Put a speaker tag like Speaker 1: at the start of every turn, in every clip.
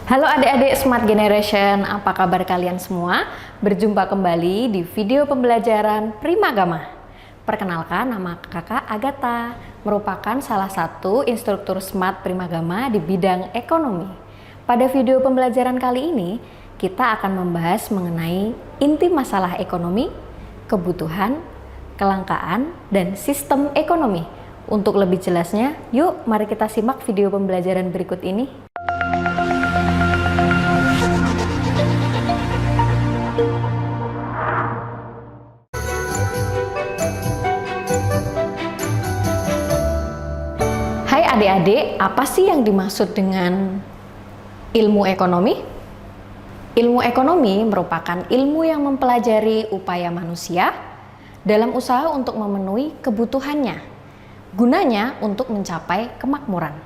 Speaker 1: Halo adik-adik Smart Generation, apa kabar kalian semua? Berjumpa kembali di video pembelajaran Primagama. Perkenalkan, nama kakak Agatha, merupakan salah satu instruktur Smart Primagama di bidang ekonomi. Pada video pembelajaran kali ini, kita akan membahas mengenai inti masalah ekonomi, kebutuhan, kelangkaan, dan sistem ekonomi. Untuk lebih jelasnya, yuk mari kita simak video pembelajaran berikut ini. Hai adik-adik, apa sih yang dimaksud dengan ilmu ekonomi? Ilmu ekonomi merupakan ilmu yang mempelajari upaya manusia dalam usaha untuk memenuhi kebutuhannya, gunanya untuk mencapai kemakmuran.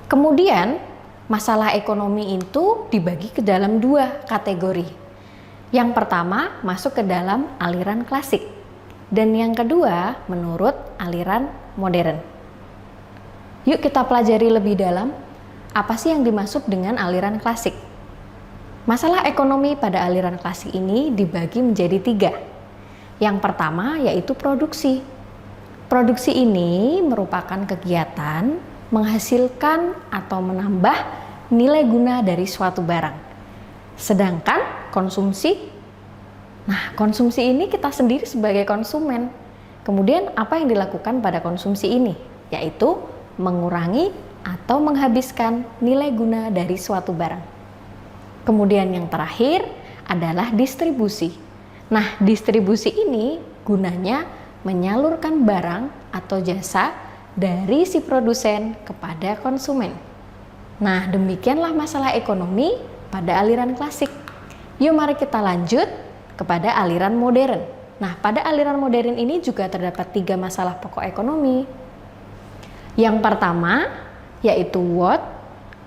Speaker 1: Kemudian, masalah ekonomi itu dibagi ke dalam dua kategori. Yang pertama masuk ke dalam aliran klasik, dan yang kedua menurut aliran modern. Yuk kita pelajari lebih dalam, apa sih yang dimaksud dengan aliran klasik? Masalah ekonomi pada aliran klasik ini dibagi menjadi tiga. Yang pertama yaitu produksi. Produksi ini merupakan kegiatan menghasilkan atau menambah nilai guna dari suatu barang. Sedangkan konsumsi, konsumsi ini kita sendiri sebagai konsumen. Kemudian apa yang dilakukan pada konsumsi ini? Yaitu mengurangi atau menghabiskan nilai guna dari suatu barang. Kemudian yang terakhir adalah distribusi. Nah, distribusi ini gunanya menyalurkan barang atau jasa dari si produsen kepada konsumen. Nah, demikianlah masalah ekonomi pada aliran klasik. Yuk mari kita lanjut kepada aliran modern. Nah, pada aliran modern ini juga terdapat tiga masalah pokok ekonomi. Yang pertama yaitu what,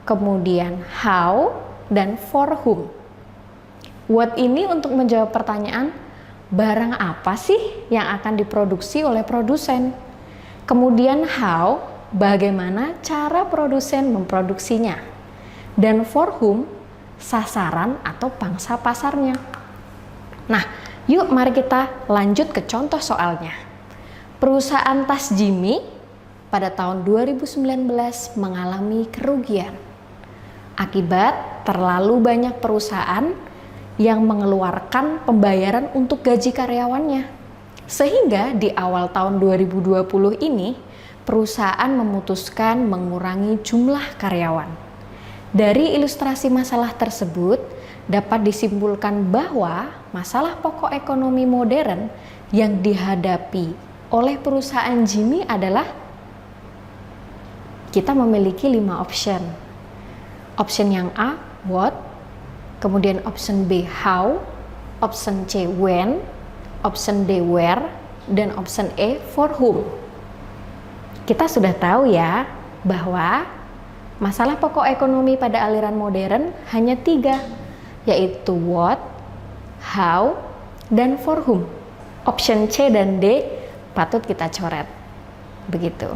Speaker 1: kemudian how, dan for whom. What ini untuk menjawab pertanyaan, barang apa sih yang akan diproduksi oleh produsen? Kemudian how, bagaimana cara produsen memproduksinya? Dan for whom, sasaran atau pangsa pasarnya. Nah, yuk mari kita lanjut ke contoh soalnya. Perusahaan tas Jimmy pada tahun 2019 mengalami kerugian akibat terlalu banyak perusahaan yang mengeluarkan pembayaran untuk gaji karyawannya. Sehingga di awal tahun 2020 ini, perusahaan memutuskan mengurangi jumlah karyawan. Dari ilustrasi masalah tersebut, dapat disimpulkan bahwa masalah pokok ekonomi modern yang dihadapi oleh perusahaan Jimmy adalah kita memiliki 5 option. Option yang A, what, kemudian option B, how, option C, when, option D, where, dan option E, for whom. Kita sudah tahu ya bahwa masalah pokok ekonomi pada aliran modern hanya 3, yaitu what, how, dan for whom. Option C dan D patut kita coret. Begitu.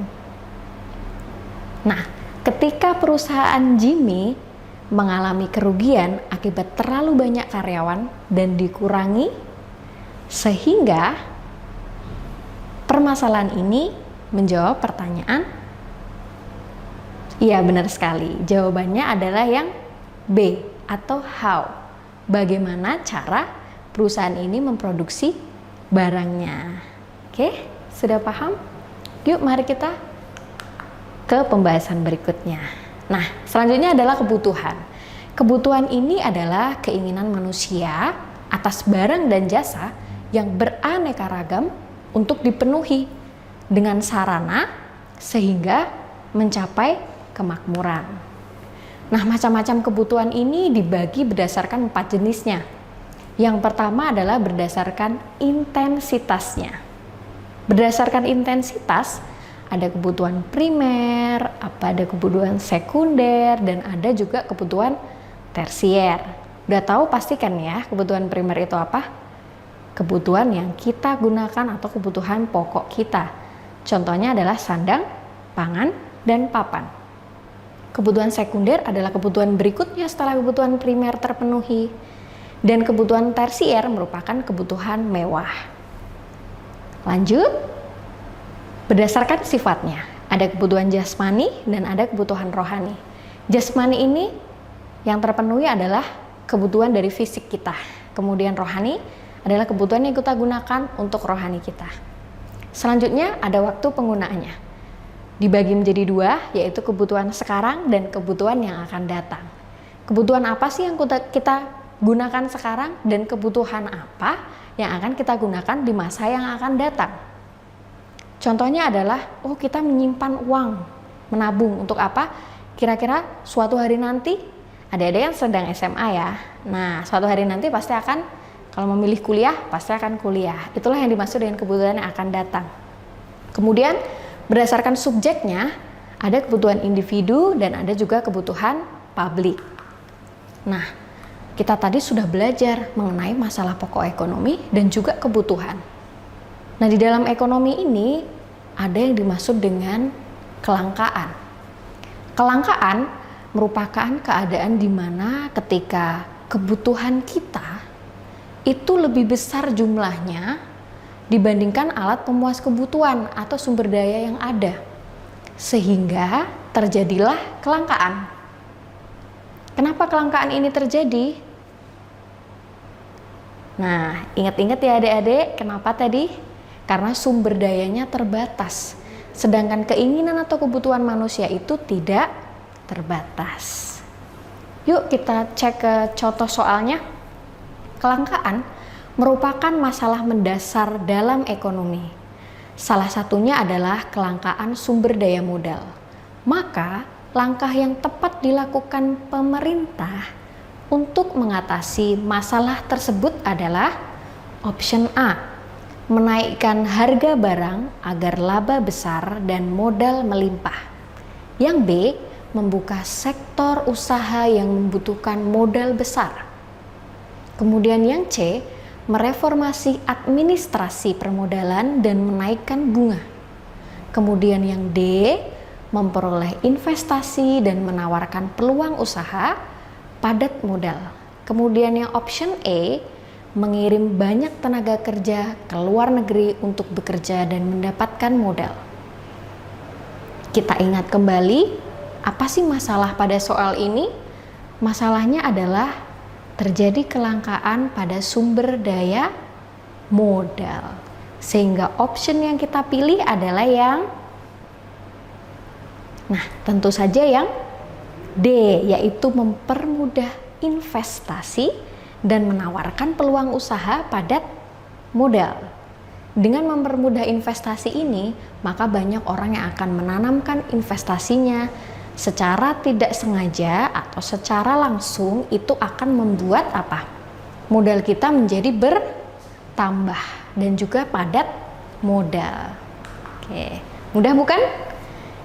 Speaker 1: Nah, ketika perusahaan Jimmy mengalami kerugian akibat terlalu banyak karyawan dan dikurangi, sehingga permasalahan ini menjawab pertanyaan. Iya, benar sekali. Jawabannya adalah yang B atau how. Bagaimana cara perusahaan ini memproduksi barangnya. Oke, sudah paham? Yuk mari kita ke pembahasan berikutnya. Nah, selanjutnya adalah kebutuhan. Kebutuhan ini adalah keinginan manusia atas barang dan jasa yang beraneka ragam untuk dipenuhi dengan sarana sehingga mencapai kemakmuran. Nah, macam-macam kebutuhan ini dibagi berdasarkan 4 jenisnya. Yang pertama adalah berdasarkan intensitasnya. Berdasarkan intensitas, ada kebutuhan primer, ada kebutuhan sekunder, dan ada juga kebutuhan tersier. Udah tahu pasti kan ya kebutuhan primer itu apa? Kebutuhan yang kita gunakan atau kebutuhan pokok kita. Contohnya adalah sandang, pangan, dan papan. Kebutuhan sekunder adalah kebutuhan berikutnya setelah kebutuhan primer terpenuhi. Dan kebutuhan tersier merupakan kebutuhan mewah. Lanjut, berdasarkan sifatnya, ada kebutuhan jasmani dan ada kebutuhan rohani. Jasmani ini yang terpenuhi adalah kebutuhan dari fisik kita. Kemudian rohani adalah kebutuhan yang kita gunakan untuk rohani kita. Selanjutnya ada waktu penggunaannya. Dibagi menjadi dua, yaitu kebutuhan sekarang dan kebutuhan yang akan datang. Kebutuhan apa sih yang kita gunakan sekarang dan kebutuhan apa yang akan kita gunakan di masa yang akan datang? Contohnya adalah, kita menyimpan uang, menabung untuk apa? Kira-kira suatu hari nanti, adik-adik yang sedang SMA ya, nah suatu hari nanti pasti akan, kalau memilih kuliah, pasti akan kuliah. Itulah yang dimaksud dengan kebutuhan yang akan datang. Kemudian, berdasarkan subjeknya, ada kebutuhan individu dan ada juga kebutuhan publik. Nah, kita tadi sudah belajar mengenai masalah pokok ekonomi dan juga kebutuhan. Nah, di dalam ekonomi ini ada yang dimaksud dengan kelangkaan. Kelangkaan merupakan keadaan di mana ketika kebutuhan kita itu lebih besar jumlahnya dibandingkan alat pemuas kebutuhan atau sumber daya yang ada, sehingga terjadilah kelangkaan. Kenapa kelangkaan ini terjadi? Nah, ingat-ingat ya adik-adik, kenapa tadi? Karena sumber dayanya terbatas, sedangkan keinginan atau kebutuhan manusia itu tidak terbatas. Yuk kita cek ke contoh soalnya. Kelangkaan merupakan masalah mendasar dalam ekonomi. Salah satunya adalah kelangkaan sumber daya modal. Maka, langkah yang tepat dilakukan pemerintah untuk mengatasi masalah tersebut adalah option A, menaikkan harga barang agar laba besar dan modal melimpah. Yang B, membuka sektor usaha yang membutuhkan modal besar. Kemudian yang C, mereformasi administrasi permodalan dan menaikkan bunga. Kemudian yang D, memperoleh investasi dan menawarkan peluang usaha padat modal. Kemudian yang option E, mengirim banyak tenaga kerja ke luar negeri untuk bekerja dan mendapatkan modal. Kita ingat kembali, apa sih masalah pada soal ini? Masalahnya adalah terjadi kelangkaan pada sumber daya modal, sehingga option yang kita pilih adalah yang tentu saja yang D, yaitu mempermudah investasi dan menawarkan peluang usaha padat modal. Dengan mempermudah investasi ini, maka banyak orang yang akan menanamkan investasinya secara tidak sengaja atau secara langsung. Itu akan membuat apa? Modal kita menjadi bertambah dan juga padat modal. Oke, mudah bukan?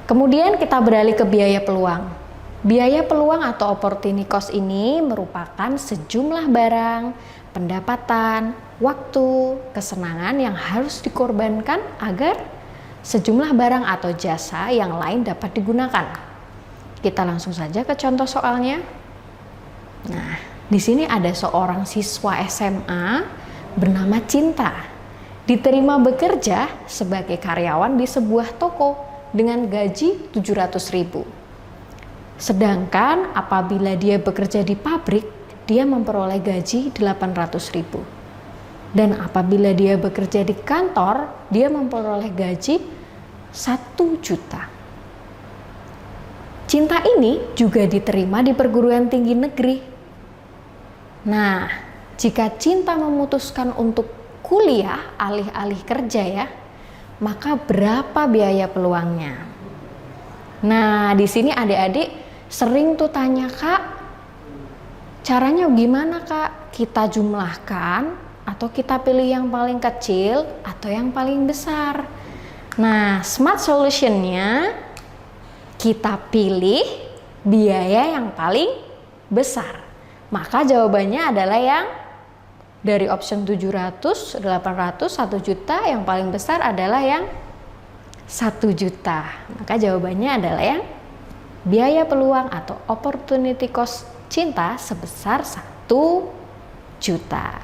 Speaker 1: Kemudian kita beralih ke biaya peluang. Biaya peluang atau opportunity cost ini merupakan sejumlah barang, pendapatan, waktu, kesenangan yang harus dikorbankan agar sejumlah barang atau jasa yang lain dapat digunakan. Kita langsung saja ke contoh soalnya. Nah, di sini ada seorang siswa SMA bernama Cinta. Diterima bekerja sebagai karyawan di sebuah toko dengan gaji 700.000. Sedangkan apabila dia bekerja di pabrik, dia memperoleh gaji 800.000. Dan apabila dia bekerja di kantor, dia memperoleh gaji 1 juta. Cinta ini juga diterima di perguruan tinggi negeri. Nah, jika Cinta memutuskan untuk kuliah alih-alih kerja ya, maka berapa biaya peluangnya? Nah, di sini adik-adik sering tuh tanya, Kak, caranya gimana Kak? Kita jumlahkan atau kita pilih yang paling kecil atau yang paling besar? Nah, smart solutionnya kita pilih biaya yang paling besar. Maka jawabannya adalah yang dari option 700, 800, 1 juta, yang paling besar adalah yang 1 juta. Maka jawabannya adalah yang biaya peluang atau opportunity cost cinta sebesar 1 juta.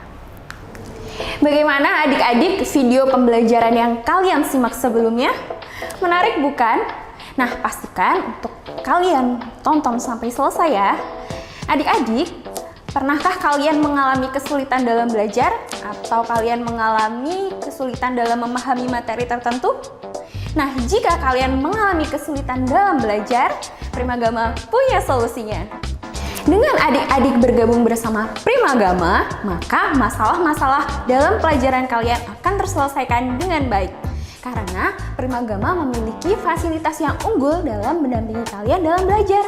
Speaker 2: Bagaimana adik-adik video pembelajaran yang kalian simak sebelumnya? Menarik bukan? Nah, pastikan untuk kalian tonton sampai selesai ya. Adik-adik, pernahkah kalian mengalami kesulitan dalam belajar? Atau kalian mengalami kesulitan dalam memahami materi tertentu? Nah, jika kalian mengalami kesulitan dalam belajar, Primagama punya solusinya. Dengan adik-adik bergabung bersama Primagama, maka masalah-masalah dalam pelajaran kalian akan terselesaikan dengan baik. Karena Primagama memiliki fasilitas yang unggul dalam mendampingi kalian dalam belajar.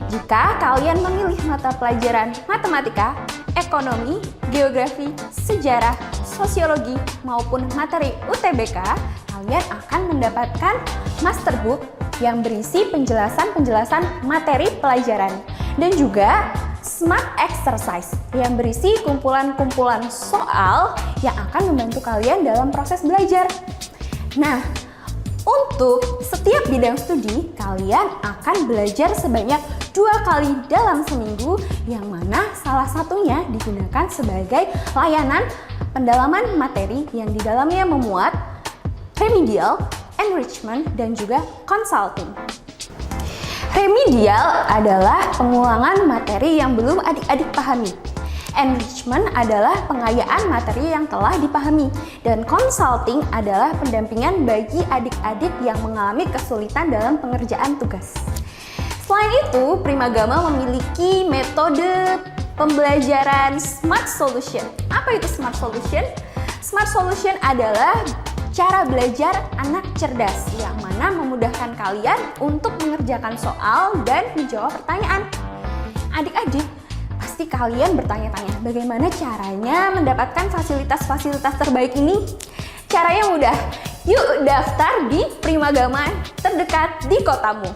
Speaker 2: Jika kalian memilih mata pelajaran matematika, ekonomi, geografi, sejarah, sosiologi, maupun materi UTBK, kalian akan mendapatkan masterbook yang berisi penjelasan-penjelasan materi pelajaran dan juga smart exercise yang berisi kumpulan-kumpulan soal yang akan membantu kalian dalam proses belajar. Nah, untuk setiap bidang studi, kalian akan belajar sebanyak 2 kali dalam seminggu, yang mana salah satunya digunakan sebagai layanan pendalaman materi yang di dalamnya memuat remedial, enrichment, dan juga consulting. Remedial adalah pengulangan materi yang belum adik-adik pahami. Enrichment adalah pengayaan materi yang telah dipahami. Dan consulting adalah pendampingan bagi adik-adik yang mengalami kesulitan dalam pengerjaan tugas. Selain itu, Primagama memiliki metode pembelajaran Smart Solution. Apa itu Smart Solution? Smart Solution adalah cara belajar anak cerdas yang mana memudahkan kalian untuk mengerjakan soal dan menjawab pertanyaan. Adik-adik, pasti kalian bertanya-tanya bagaimana caranya mendapatkan fasilitas-fasilitas terbaik ini? Caranya mudah, yuk daftar di Primagama terdekat di kotamu.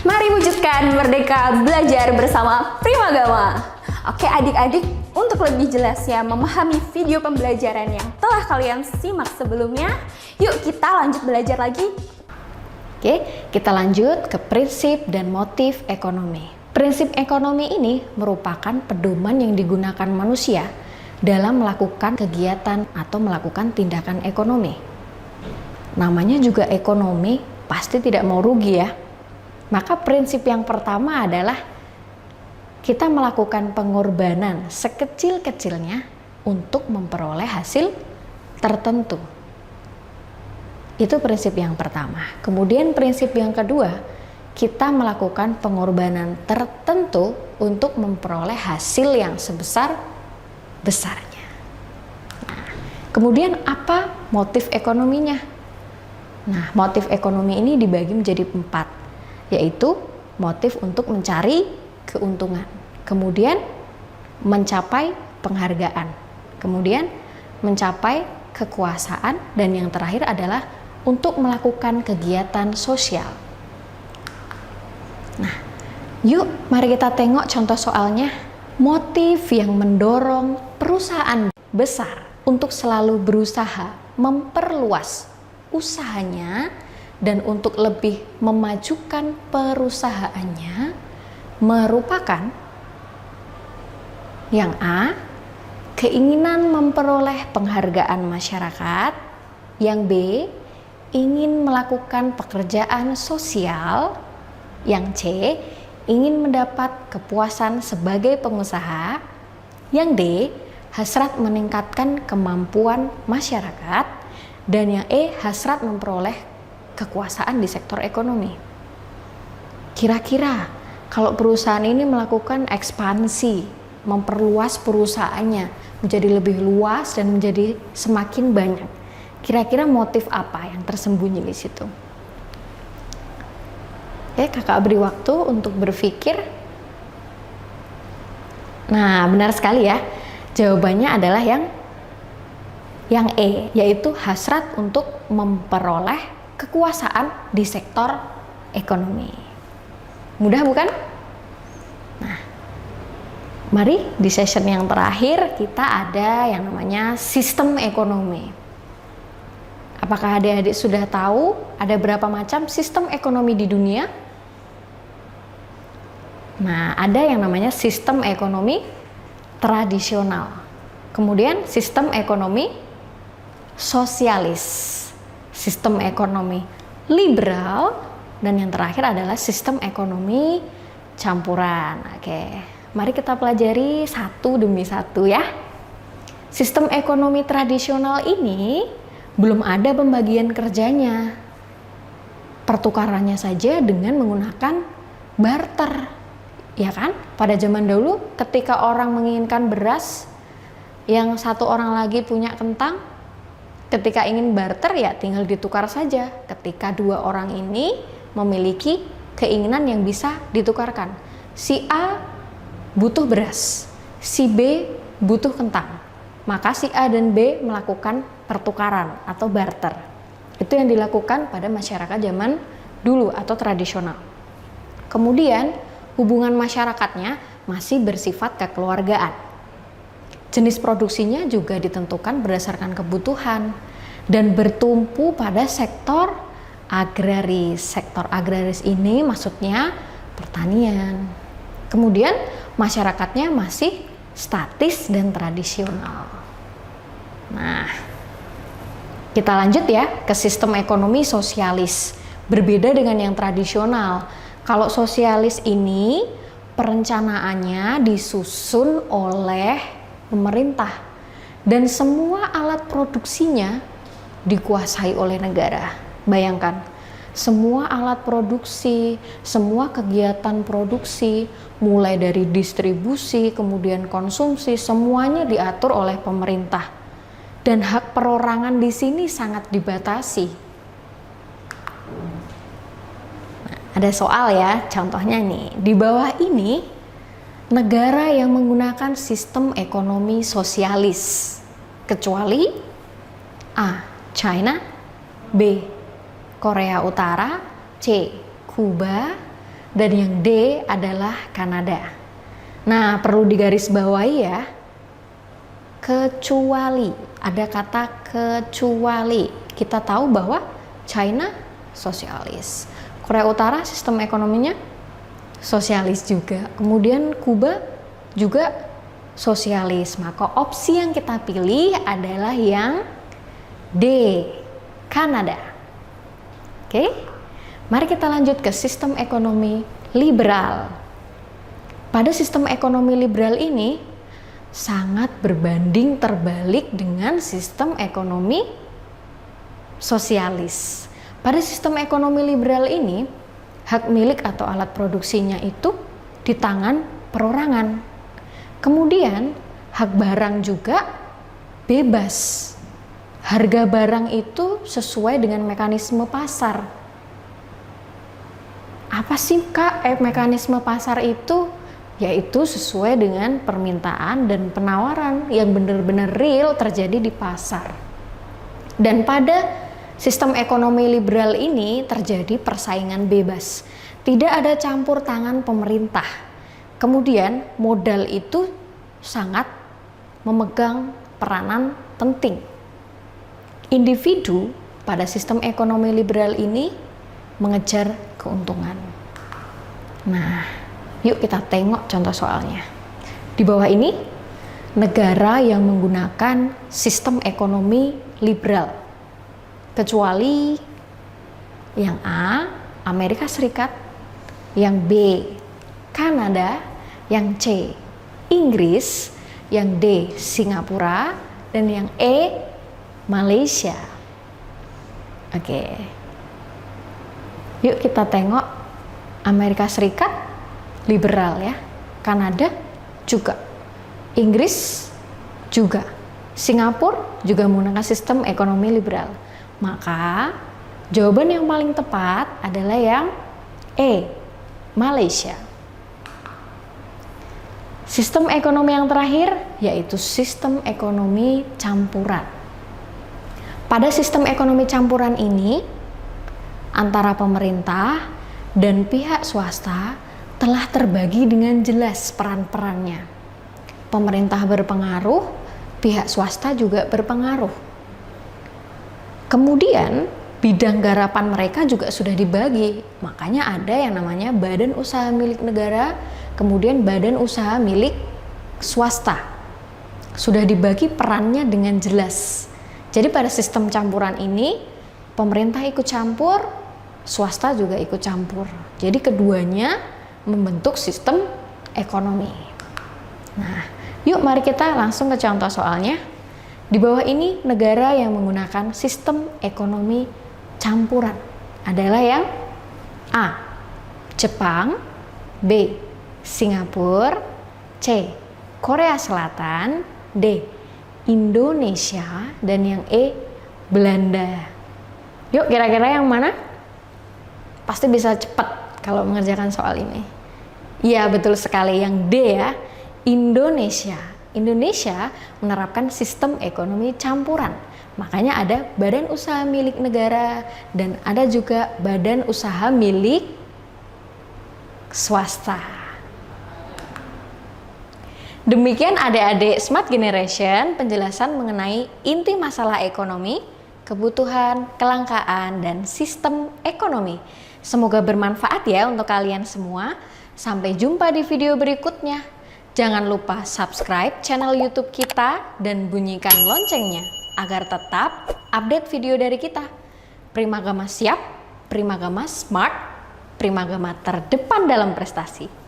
Speaker 2: Mari wujudkan merdeka belajar bersama Primagama. Oke adik-adik, untuk lebih jelasnya memahami video pembelajaran yang telah kalian simak sebelumnya, yuk kita lanjut belajar lagi.
Speaker 1: Oke, kita lanjut ke prinsip dan motif ekonomi. Prinsip ekonomi ini merupakan pedoman yang digunakan manusia dalam melakukan kegiatan atau melakukan tindakan ekonomi. Namanya juga ekonomi, pasti tidak mau rugi ya. Maka prinsip yang pertama adalah kita melakukan pengorbanan sekecil-kecilnya untuk memperoleh hasil tertentu. Itu prinsip yang pertama. Kemudian prinsip yang kedua, kita melakukan pengorbanan tertentu untuk memperoleh hasil yang sebesar-besarnya. Nah, kemudian apa motif ekonominya? Nah, motif ekonomi ini dibagi menjadi 4, yaitu motif untuk mencari keuntungan, kemudian mencapai penghargaan, kemudian mencapai kekuasaan, dan yang terakhir adalah untuk melakukan kegiatan sosial. Nah, yuk mari kita tengok contoh soalnya. Motif yang mendorong perusahaan besar untuk selalu berusaha memperluas usahanya dan untuk lebih memajukan perusahaannya merupakan yang A, keinginan memperoleh penghargaan masyarakat, yang B, ingin melakukan pekerjaan sosial, yang C, ingin mendapat kepuasan sebagai pengusaha, yang D, hasrat meningkatkan kemampuan masyarakat, dan yang E, hasrat memperoleh kekuasaan di sektor ekonomi. Kira-kira kalau perusahaan ini melakukan ekspansi, memperluas perusahaannya menjadi lebih luas dan menjadi semakin banyak, kira-kira motif apa yang tersembunyi di situ? Oke, kakak beri waktu untuk berpikir. Nah, benar sekali ya. Jawabannya adalah yang E, yaitu hasrat untuk memperoleh kekuasaan di sektor ekonomi. Mudah bukan? Nah, mari di session yang terakhir kita ada yang namanya sistem ekonomi. Apakah adik-adik sudah tahu ada berapa macam sistem ekonomi di dunia? Nah, ada yang namanya sistem ekonomi tradisional. Kemudian sistem ekonomi sosialis, sistem ekonomi liberal, dan yang terakhir adalah sistem ekonomi campuran. Oke, mari kita pelajari satu demi satu ya. Sistem ekonomi tradisional ini belum ada pembagian kerjanya. Pertukarannya saja dengan menggunakan barter. Ya kan? Pada zaman dahulu ketika orang menginginkan beras, yang satu orang lagi punya kentang, ketika ingin barter ya tinggal ditukar saja. Ketika dua orang ini memiliki keinginan yang bisa ditukarkan. Si A butuh beras, si B butuh kentang. Maka si A dan B melakukan pertukaran atau barter. Itu yang dilakukan pada masyarakat zaman dulu atau tradisional. Kemudian hubungan masyarakatnya masih bersifat kekeluargaan. Jenis produksinya juga ditentukan berdasarkan kebutuhan dan bertumpu pada sektor agraris. Sektor agraris ini maksudnya pertanian. Kemudian masyarakatnya masih statis dan tradisional. Nah, kita lanjut ya ke sistem ekonomi sosialis. Berbeda dengan yang tradisional. Kalau sosialis ini perencanaannya disusun oleh pemerintah dan semua alat produksinya dikuasai oleh negara. Bayangkan, semua alat produksi, semua kegiatan produksi, mulai dari distribusi, kemudian konsumsi, semuanya diatur oleh pemerintah. Dan hak perorangan di sini sangat dibatasi. Nah, ada soal ya, contohnya nih, di bawah ini negara yang menggunakan sistem ekonomi sosialis, kecuali A. China, B. Korea Utara, C. Kuba, dan yang D adalah Kanada. Nah, perlu digarisbawahi ya, kecuali, ada kata kecuali. Kita tahu bahwa China sosialis, Korea Utara sistem ekonominya sosialis juga, kemudian Kuba juga sosialis. Maka opsi yang kita pilih adalah yang D, Kanada. Oke, mari kita lanjut ke sistem ekonomi liberal. Pada sistem ekonomi liberal ini sangat berbanding terbalik dengan sistem ekonomi sosialis. Pada sistem ekonomi liberal ini, hak milik atau alat produksinya itu di tangan perorangan. Kemudian, hak barang juga bebas. Harga barang itu sesuai dengan mekanisme pasar. Apa sih Kak mekanisme pasar itu? Yaitu sesuai dengan permintaan dan penawaran yang benar-benar real terjadi di pasar. Dan pada sistem ekonomi liberal ini terjadi persaingan bebas. Tidak ada campur tangan pemerintah. Kemudian modal itu sangat memegang peranan penting. Individu pada sistem ekonomi liberal ini mengejar keuntungan. Nah, yuk kita tengok contoh soalnya. Di bawah ini, negara yang menggunakan sistem ekonomi liberal. Kecuali yang A, Amerika Serikat, yang B, Kanada, yang C, Inggris, yang D, Singapura, dan yang E, Malaysia. Oke. Yuk kita tengok Amerika Serikat liberal ya. Kanada juga. Inggris juga. Singapura juga menggunakan sistem ekonomi liberal. Maka jawaban yang paling tepat adalah yang E, Malaysia. Sistem ekonomi yang terakhir yaitu sistem ekonomi campuran. Pada sistem ekonomi campuran ini, antara pemerintah dan pihak swasta telah terbagi dengan jelas peran-perannya. Pemerintah berpengaruh, pihak swasta juga berpengaruh. Kemudian, bidang garapan mereka juga sudah dibagi. Makanya ada yang namanya badan usaha milik negara kemudian badan usaha milik swasta. Sudah dibagi perannya dengan jelas. Jadi pada sistem campuran ini, pemerintah ikut campur, swasta juga ikut campur. Jadi keduanya membentuk sistem ekonomi. Nah, yuk mari kita langsung ke contoh soalnya. Di bawah ini negara yang menggunakan sistem ekonomi campuran adalah yang A. Jepang, B. Singapura, C. Korea Selatan, D. Indonesia, dan yang E. Belanda. Yuk kira-kira yang mana? Pasti bisa cepat kalau mengerjakan soal ini. Iya betul sekali, yang D ya, Indonesia. Indonesia menerapkan sistem ekonomi campuran. Makanya ada badan usaha milik negara dan ada juga badan usaha milik swasta. Demikian adik-adik Smart Generation penjelasan mengenai inti masalah ekonomi, kebutuhan, kelangkaan, dan sistem ekonomi. Semoga bermanfaat ya untuk kalian semua. Sampai jumpa di video berikutnya. Jangan lupa subscribe channel YouTube kita dan bunyikan loncengnya agar tetap update video dari kita. Primagama siap, Primagama smart, Primagama terdepan dalam prestasi.